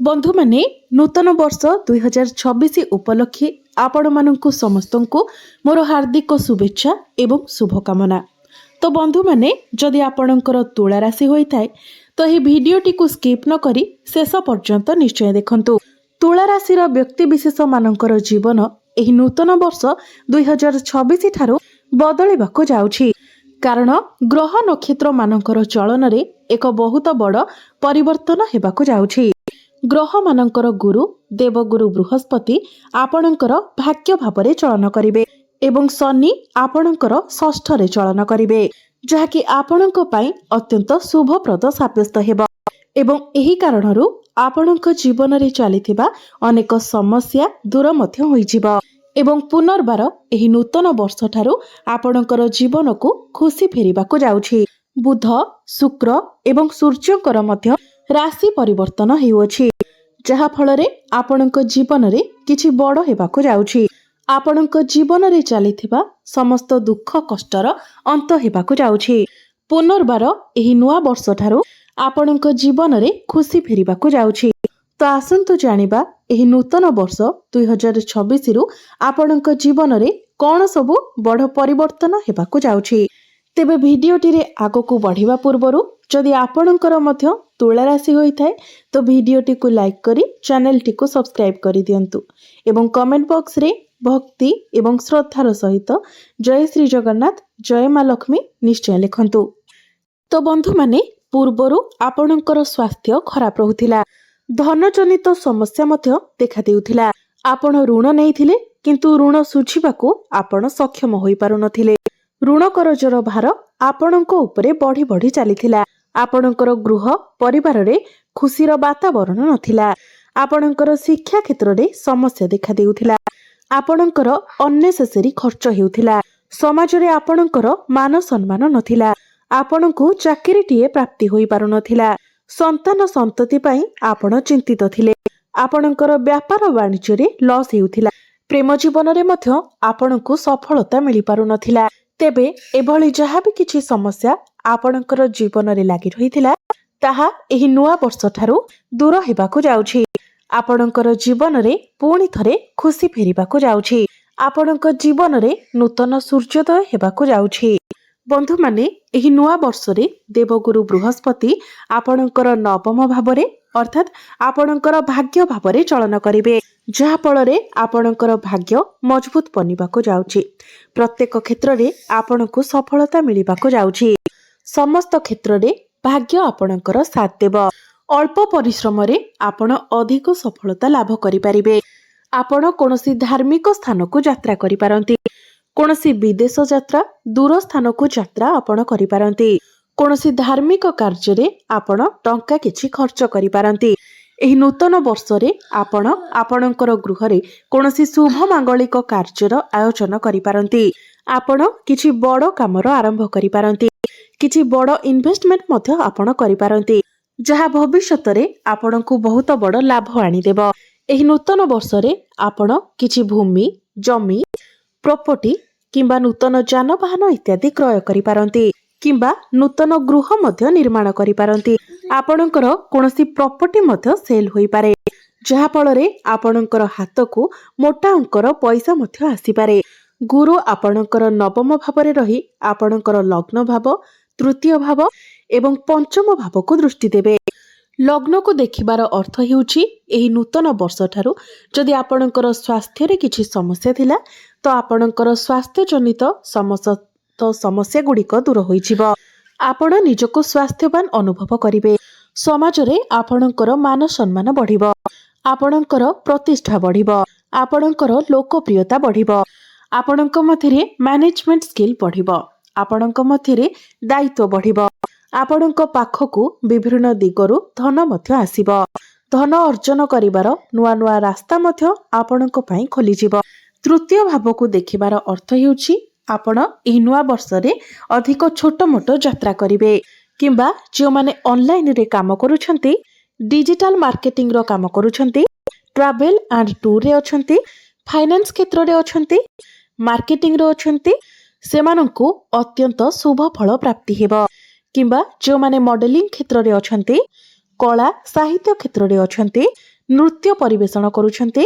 बंधु माने नूतन वर्ष 2026 उपलक्षे आपण माननकु समस्तंकु मोर हार्दिक शुभेच्छा एवं शुभकामना। तो बंधु माने जदि आपणकर तुला राशि होई थाए तो यह भिडियोटी को स्किप न करी शेष पर्यंत निश्चय देखंतु। तुला राशि व्यक्ति विशेष मानकर जीवन एही नूतन वर्ष 2026 ठारू बदलिबाको जाउछि, कारण ग्रह नक्षत्र मानकर चलन रे एक बहुत बड़ परिवर्तन हेबाको जाउछि। ग्रह मानकर गुरु देवगुरु बृहस्पति आपणकर भाग्य भावरे चलन करिवे एवं शनि आपणकर षष्ठ रे चलन करिवे, जहाँकि आपणक पई अत्यंत शुभप्रद साब्यस्त हेबो एवं एही कारणरू आपणक जीवन रे चलिथिबा अनेक समस्या दूर मध्य होइजिबो एवं पुनर्बार एही नूतन वर्ष ठारू आपणकर जीवन को खुशी फेरिबाको जाउछि। बुध शुक्र एवं सूर्यकर मध्य राशि परिवर्तन हेउछि, जहा फलरे आपणक जीवन रे किछि बड़ हेबाको जाउछि। आपणक जीवन रे चलिथिबा समस्त दुख कष्टर अंत हेबाको जाउछि। पुनर्बार एही नुआ वर्ष ठारू आपणक जीवन रे खुशी फेरिबाको जाउछि। तो आसंतु जानिबा एही नूतन वर्ष 2026 रु आपणक जीवन रे कोन सबु बड़ परिवर्तन हेबाको जाउछि। तेबे भिडियोटी रे आगको बढ़िबा पूर्वरु जदि आपणकर मध्य तुला राशि होई थाए तो भिडियोटी को लाइक करी चैनल टी को सब्सक्राइब करी दियंतु एवं कमेंट बॉक्स रे भक्ति एवं श्रद्धार सहित जय श्री जगन्नाथ जय मां लक्ष्मी निश्चय लिखंतु। तो बंधु माने पूर्वरु आपणकर स्वास्थ्य खराब रहुथिला, धन जनित समस्या मध्य देखा देउथिला। आपण ऋण नैथिले किंतु ऋण सुझिबाको आपण सक्षम होई पारु नथिले। ऋण करजर भार आपणको उपरे बढ़ी बढ़ी चलीथिला। आपणकर गृह परिवार रे खुशीर वातावरण नथिला। आपणकर शिक्षा क्षेत्र रे समस्या देखा देउथिला। आपणकर अननेसेसरी खर्च हेउथिला। समाज रे आपणकर मान सम्मान नथिला। आपणको चाकरीटीए प्राप्ति होई पारु नथिला। संतान संतति पई आपण चिंतित थिले। आपणकर व्यापार वाणिज्य रे लॉस हेउथिला। प्रेम जीवन रे मध्य आपणको सफलता मिली पारु नथिला। तेबे एभली जहाँ भी किछि समस्या आपणकर जीवन रे लागि रहिथिला ताहा एही नुआ वर्ष ठारू दूर हेबाको जाउछि। आपणकर जीवन रे पुणी थरे खुशी फेरिबाको जाउछि। आपणकर जीवन रे नूतन सूर्योदय हेबाको जाउछि। बंधु माने एही नुआ वर्ष रे देवगुरु बृहस्पति आपणकर नवम भावरे अर्थात आपणकर भाग्य भावरे चलन करिवे, जहा फଳରେ आपणकर भाग्य मजबूत बनिबाको जाउछि। प्रत्येक क्षेत्र रे आपणको सफलता मिलिबाको जाउछि। समस्त क्षेत्र रे भाग्य आपणकर साथ देव। अल्प परिश्रम रे आपण अधिक सफलता लाभ करि परिबे। आपण कोनोसी धार्मिक स्थान को यात्रा करि पारंती। कोनोसी विदेश यात्रा दूर स्थान को यात्रा आपण करि पारंती। कोनोसी धार्मिक कार्य रे आपण टंका किछि खर्च करि पारंती। एही नूतन वर्ष रे आपण आपणकर गृह रे कोनोसी शुभ मांगलिक कार्यर आयोजन करि पारंती। आपण किछि बड़ कामर आरंभ करि पारंती। किछि बड़ इन्वेस्टमेंट मध्य आपण करि पारंती, जहा भविष्यत रे आपणको बहुत बड़ लाभ आनी देबो। एही नूतन वर्ष रे आपण किछि भूमि जमी प्रॉपर्टी किंबा नूतन जानवाहन इत्यादि क्रय करि पारंती किंबा नूतन गृह मध्य निर्माण करि पारंती। आपणकर कोनोसी प्रॉपर्टी मध्य सेल होई पारे, जहा फଳରେ आपणकर हाथ को मोटा अंकर पैसा मध्य आसी पारे। गुरु आपणकर नवम भावरे रही आपणकर लग्न भाव तृतीय भाव एवं पंचम भाव को दृष्टि देबे। लग्न को देखिबार अर्थ हेउछि एही नूतन वर्ष ठारू जदि आपणकर स्वास्थ्य रे किछि समस्या थिला तो आपणकर स्वास्थ्य जनित समस्या गुड़िक दूर होइजिबो। आपण निजको स्वास्थ्यवान अनुभव करिवे। समाज रे आपणकर मान सम्मान बढ़िबो। आपणकर प्रतिष्ठा बढ़िबो। आपणकर लोकप्रियता बढ़िबो। आपणक मध्यरे मैनेजमेंट स्किल बढ़िबो। आपणक मध्यरे दायित्व बढ़िबो। आपणक पाखकु विभिन्न दिगरु धन मध्य आसीबो। धन अर्जन करिवार नुआ नुआ रास्ता मध्य आपणक पई खोली जिवो। तृतीय भाव को देखिबार अर्थ हेउछि आपण एही नुआ वर्ष रे अधिक छोट मोट यात्रा करिवे किंबा जो माने ऑनलाइन रे काम करूछंती, डिजिटल मार्केटिंग रो काम करूछंती, ट्रैवल एंड टूर रे अछंती, फाइनेंस क्षेत्र रे अछंती, मार्केटिंग रे अछंती, सेमानंकु अत्यंत शुभ फल प्राप्ति हेबो। किंबा जो माने मॉडलिंग क्षेत्र रे अछंती, कला साहित्य क्षेत्र रे अछंती, ନୃତ୍ୟ ପରିବେଷଣ କରୁଛନ୍ତି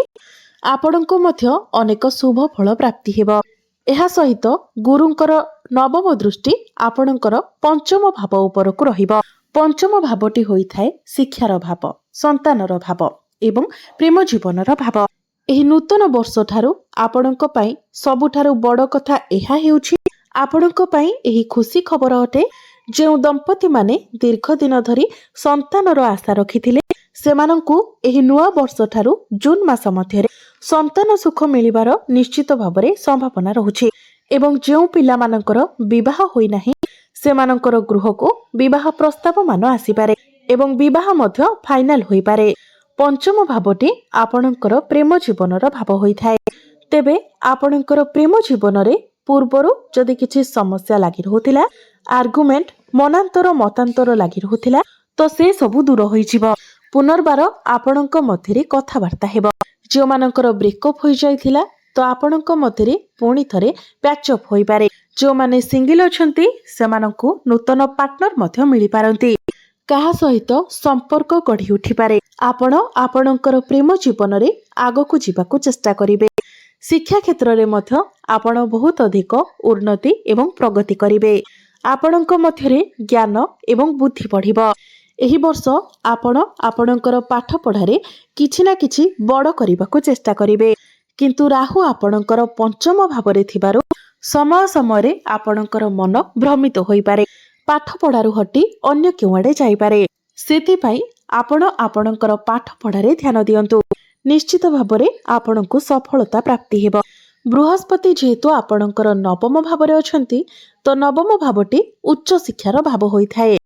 ଆପଣଙ୍କୁ ମଧ୍ୟ ଅନେକ ଶୁଭ ଫଳ ପ୍ରାପ୍ତି ହେବ। ଏହା ସହିତ ଗୁରୁଙ୍କର ନବମ ଦୃଷ୍ଟି ଆପଣଙ୍କର ପଞ୍ଚମ ଭାବ ଉପରକୁ ରହିବ। ପଞ୍ଚମ ଭାବଟି ହୋଇଥାଏ ଶିକ୍ଷାର ଭାବ, ସନ୍ତାନର ଭାବ ଏବଂ ପ୍ରେମ ଜୀବନର ଭାବ। ଏହି ନୂତନ ବର୍ଷ ଠାରୁ ଆପଣଙ୍କ ପାଇଁ ସବୁଠାରୁ ବଡ଼ କଥା ଏହା ହେଉଛି ଆପଣଙ୍କ ପାଇଁ ଏହି ଖୁସି ଖବର ଅଟେ, ଯେଉଁ ଦମ୍ପତିମାନେ ଦୀର୍ଘ ଦିନ ଧରି ସନ୍ତାନର ଆଶା ରଖିଥିଲେ ସେମାନଙ୍କୁ ଏହି ନୂଆ ବର୍ଷ ଠାରୁ ଜୁନ୍ ମାସ ମଧ୍ୟରେ ସନ୍ତାନ ସୁଖ ମିଳିବାର ନିଶ୍ଚିତ ଭାବରେ ସମ୍ଭାବନା ରହୁଛି ଏବଂ ଯେଉଁ ପିଲାମାନଙ୍କର ବିବାହ ହୋଇନାହିଁ ସେମାନଙ୍କର ଗୃହକୁ ବିବାହ ପ୍ରସ୍ତାବ ମାନ ଆସିପାରେ ଏବଂ ବିବାହ ମଧ୍ୟ ଫାଇନାଲ ହୋଇପାରେ। ପଞ୍ଚମ ଭାବଟି ଆପଣଙ୍କର ପ୍ରେମ ଜୀବନର ଭାବ ହୋଇଥାଏ। ତେବେ ଆପଣଙ୍କର ପ୍ରେମ ଜୀବନରେ ପୂର୍ବରୁ ଯଦି କିଛି ସମସ୍ୟା ଲାଗି ରହୁଥିଲା, ଆର୍ଗୁମେଣ୍ଟ, ମନାନ୍ତର ମତାନ୍ତର ଲାଗି ରହୁଥିଲା, ତ ସେ ସବୁ ଦୂର ହୋଇଯିବ। ପୁନର୍ବାର ଆପଣଙ୍କ ମଧ୍ୟରେ କଥାବାର୍ତ୍ତା ହେବ। ଯେଉଁମାନଙ୍କର ବ୍ରେକଅପ୍ ହୋଇଯାଇଥିଲା ତ ଆପଣଙ୍କ ମଧ୍ୟରେ ପୁଣି ଥରେ ପ୍ୟାଚଅପ୍ ହୋଇପାରେ। ଯେଉଁମାନେ ସିଙ୍ଗିଲ ଅଛନ୍ତି ସେମାନଙ୍କୁ ନୂତନ ପାର୍ଟନର ମଧ୍ୟ ମିଳିପାରନ୍ତି। କାହା ସହିତ ସମ୍ପର୍କ ଗଢ଼ି ଉଠିପାରେ। ଆପଣ ଆପଣଙ୍କର ପ୍ରେମ ଜୀବନରେ ଆଗକୁ ଯିବାକୁ ଚେଷ୍ଟା କରିବେ। ଶିକ୍ଷା କ୍ଷେତ୍ରରେ ମଧ୍ୟ ଆପଣ ବହୁତ ଅଧିକ ଉନ୍ନତି ଏବଂ ପ୍ରଗତି କରିବେ। ଆପଣଙ୍କ ମଧ୍ୟରେ ଜ୍ଞାନ ଏବଂ ବୁଦ୍ଧି ବଢ଼ିବ। ଏହି ବର୍ଷ ଆପଣ ଆପଣଙ୍କର ପାଠ ପଢ଼ାରେ କିଛି ନା କିଛି ବଡ଼ କରିବାକୁ ଚେଷ୍ଟା କରିବେ, କିନ୍ତୁ ରାହୁ ଆପଣଙ୍କର ପଞ୍ଚମ ଭାବରେ ଥିବାରୁ ସମୟ ସମୟରେ ଆପଣଙ୍କର ମନ ଭ୍ରମିତ ହୋଇପାରେ, ପାଠ ପଢ଼ାରୁ ହଟି ଅନ୍ୟ କେଉଁଆଡ଼େ ଯାଇପାରେ। ସେଥିପାଇଁ ଆପଣ ଆପଣଙ୍କର ପାଠ ପଢ଼ାରେ ଧ୍ୟାନ ଦିଅନ୍ତୁ। ନିଶ୍ଚିତ ଭାବରେ ଆପଣଙ୍କୁ ସଫଳତା ପ୍ରାପ୍ତି ହେବ। ବୃହସ୍ପତି ଯେହେତୁ ଆପଣଙ୍କର ନବମ ଭାବରେ ଅଛନ୍ତି ତ ନବମ ଭାବଟି ଉଚ୍ଚ ଶିକ୍ଷାର ଭାବ ହୋଇଥାଏ।